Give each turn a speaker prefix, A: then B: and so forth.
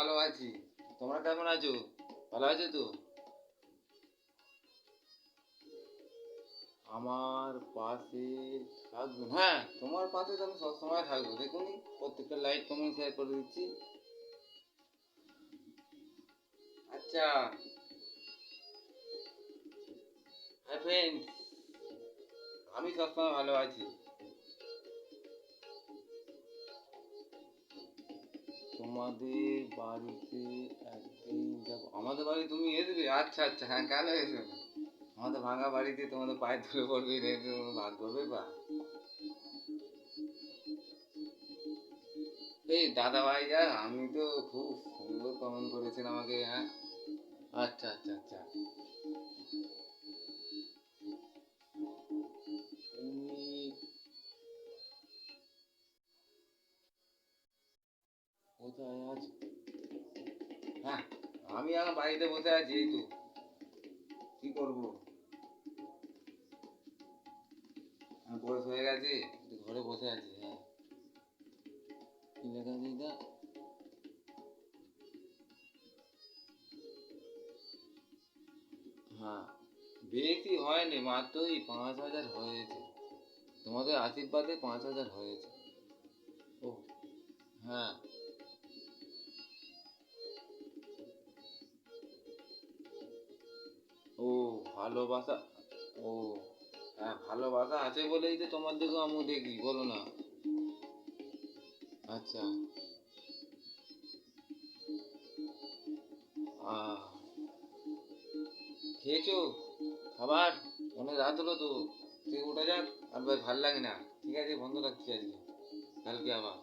A: ভালো আছি। তোমরা কেমন আছো? ভালো আছো তো? আমার পাশে থাকবে, হ্যাঁ, তোমার পাশে তো আমি সবসময় থাকবো। দেখুনি প্রত্যেকটা লাইক কমেন্ট শেয়ার করে দিচ্ছি। আচ্ছা, হ্যাঁ ফ্রেন্ড, আমি সবসময় ভালো আছি। তোমাদের বাড়িতে একদিন যাবো। আমাদের বাড়ি তুমি আসবে? আচ্ছা আচ্ছা, হ্যাঁ, কেন এসবে না? আমাদের ভাঙা বাড়িতে তোমাদের পায়ে ধরে পড়বে, ভাগ করবে বা। এই দাদা ভাই যা, আমি তো খুব সুন্দর কমেন্ট করেছেন আমাকে, হ্যাঁ। আচ্ছা আচ্ছা আচ্ছা। তুমি কোথায় আছো? হ্যাঁ, আমি আমার বাড়িতে বসে আছি, এই তো। কি করবো? বয়স হয়ে গেছে, একটু ঘরে বসে আছি, হ্যাঁ। কি লেখা আছে এটা? হ্যাঁ, বেশি হয়নি, মাত্র এই 5,000 হয়েছে। তোমাদের আশীর্বাদে 5,000 হয়েছে। ও, হ্যাঁ। ও, ভালোবাসা। ও, হ্যাঁ, ভালোবাসা আছে বলেই তো তোমার দিকেও আমি দেখি, বলো না? আচ্ছা। আহ, খেয়েছো খাবার? অনেক রাত হলো তো, ঠিক ওঠা যাক। আর ভাই ভাল লাগে না, ঠিক আছে, বন্ধ রাখছি আজকে, কালকে আবার।